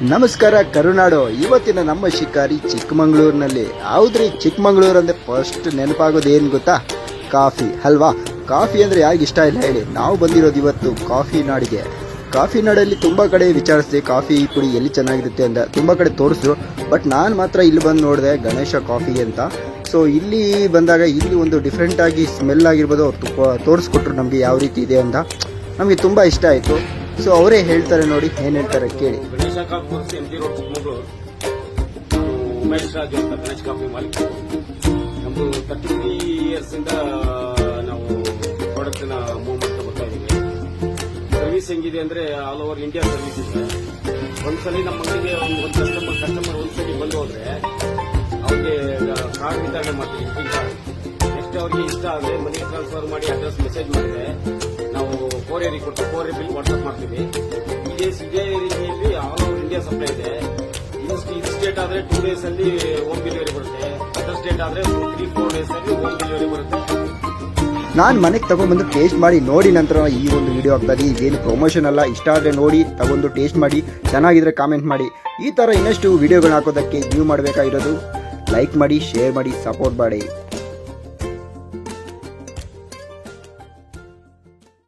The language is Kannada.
ನಮಸ್ಕಾರ ಕರುನಾಡು. ಇವತ್ತಿನ ನಮ್ಮ ಶಿಕಾರಿ ಚಿಕ್ಕಮಂಗ್ಳೂರಿನಲ್ಲಿ. ಹೌದ್ರಿ, ಚಿಕ್ಕಮಂಗ್ಳೂರು ಅಂದರೆ ಫಸ್ಟ್ ನೆನಪಾಗೋದು ಏನು ಗೊತ್ತಾ? ಕಾಫಿ ಅಲ್ವಾ. ಕಾಫಿ ಅಂದರೆ ಯಾರಿಗೆ ಇಷ್ಟ ಇಲ್ಲ ಹೇಳಿ. ನಾವು ಬಂದಿರೋದು ಇವತ್ತು ಕಾಫಿ ನಾಡಿಗೆ. ಕಾಫಿ ನಾಡಲ್ಲಿ ತುಂಬ ಕಡೆ ವಿಚಾರಿಸಿದೆ ಕಾಫಿ ಪುಡಿ ಎಲ್ಲಿ ಚೆನ್ನಾಗಿರುತ್ತೆ ಅಂತ. ತುಂಬ ಕಡೆ ತೋರಿಸಿದ್ರು, ಬಟ್ ನಾನು ಮಾತ್ರ ಇಲ್ಲಿ ಬಂದು ನೋಡಿದೆ ಗಣೇಶ ಕಾಫಿ ಅಂತ. ಸೊ ಇಲ್ಲಿ ಬಂದಾಗ ಇಲ್ಲಿ ಒಂದು ಡಿಫ್ರೆಂಟಾಗಿ ಸ್ಮೆಲ್ ಆಗಿರ್ಬೋದು, ಅವ್ರು ತೋರಿಸ್ಕೊಟ್ರು ನಮಗೆ ಯಾವ ರೀತಿ ಇದೆ ಅಂತ. ನಮಗೆ ತುಂಬ ಇಷ್ಟ ಆಯಿತು. ಸೊ ಅವರೇ ಹೇಳ್ತಾರೆ, ನೋಡಿ ಏನು ಹೇಳ್ತಾರೆ ಕೇಳಿ. Ganesha coffee works MG road Chikkamagaluru. Umesh Raj ಅಂತ ಗಣೇಶ್ ಕಾಫಿ ಮಾಲೀಕ. ನಮ್ದು 33 ಇಯರ್ಸ್ ಇಂದ ನಾವು ಪ್ರಾಡಕ್ಟ್ ನ ಮೂವ್ ಮಾಡ್ತಾ ಬರ್ತಾ ಇದೀವಿ. ಸರ್ವಿಸ್ ಹೆಂಗಿದೆ ಅಂದ್ರೆ ಆಲ್ ಓವರ್ ಇಂಡಿಯಾ ಸರ್ವಿಸ್ ಇದೆ. ಒಂದ್ಸಲಿ ನಮ್ಮ ಮನೆಗೆ ಒಂದು ಕಸ್ಟಮರ್ ಒಂದ್ಸಲಿ ಬಂದು ಹೋದ್ರೆ ಅವ್ರಿಗೆ ಕಾರ್ಡ್ ವಿತರಣೆ ಮಾಡ್ತೀವಿ, ಗ್ರೀಟಿಂಗ್ ಕಾರ್ಡ್. ನೆಕ್ಸ್ಟ್ ಅವ್ರಿಗೆ ಇಷ್ಟ ಆದ್ರೆ ಮನೆಗೆ ಟ್ರಾನ್ಸ್ಫರ್ ಮಾಡಿ ಅಡ್ರೆಸ್ ಮೆಸೇಜ್ ಮಾಡಿದ್ರೆ ನಾವು ಕೊರಿಯರ್ ಕೊಟ್ಟು ಕೊರಿಯರ್ ಬಿಲ್ ವಾಟ್ಸ್ಆಪ್ ಮಾಡ್ತೀವಿ. ಇದೇ ರೀತಿಯಲ್ಲಿ ಆಲ್ ಓವರ್ ಇಂಡಿಯಾ ಸಪ್ಲೈ ಇದೆ. ಇದು ಸ್ಟೇಟ್ ಆದ್ರೆ 2 days ಅಲ್ಲಿ ಹೋಮ್ ಡೆಲಿವರಿ ಬರುತ್ತೆ. ಅದರ್ ಸ್ಟೇಟ್ ಆದ್ರೆ 3-4 days ಅಲ್ಲಿ ಹೋಮ್ ಡೆಲಿವರಿ ಬರುತ್ತೆ. ನಾನು ಮನೆಗೆ ತಗೊಂಡ್ಬಂದು ಟೇಸ್ಟ್ ಮಾಡಿ ನೋಡಿ ನಂತರ ಈ ಒಂದು ವಿಡಿಯೋ ಆಗ್ತದೆ. ಇದೇನು ಪ್ರಮೋಷನ್ ಅಲ್ಲ. ಇಷ್ಟ ಆದರೆ ನೋಡಿ ತಗೊಂಡು ಟೇಸ್ಟ್ ಮಾಡಿ, ಚೆನ್ನಾಗಿದ್ರೆ ಕಾಮೆಂಟ್ ಮಾಡಿ. ಈ ಥರ ಇನ್ನಷ್ಟು ವಿಡಿಯೋಗಳನ್ನ ಹಾಕೋದಕ್ಕೆ ನೀವು ಮಾಡಬೇಕಾಗಿರೋದು ಲೈಕ್ ಮಾಡಿ, ಶೇರ್ ಮಾಡಿ, ಸಪೋರ್ಟ್ ಮಾಡಿ.